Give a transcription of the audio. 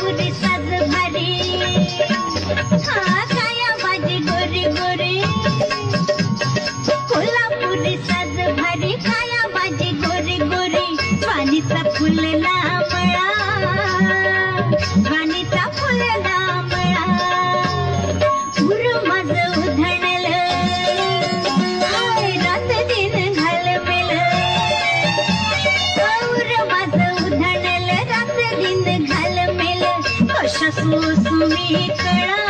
कोल्हापुरी साज भारी हा काया माझी गोरी गोरी कोल्हापुरी साज भारी काया माझी गोरी गोरी वाणीचा फुलला मळा वाणीचा फुलला मळा उर माझं उधळलं हाय रात दिन घालमेल उर माझं उधळलं रात दिन घालमेल कशा सुसुमी कळा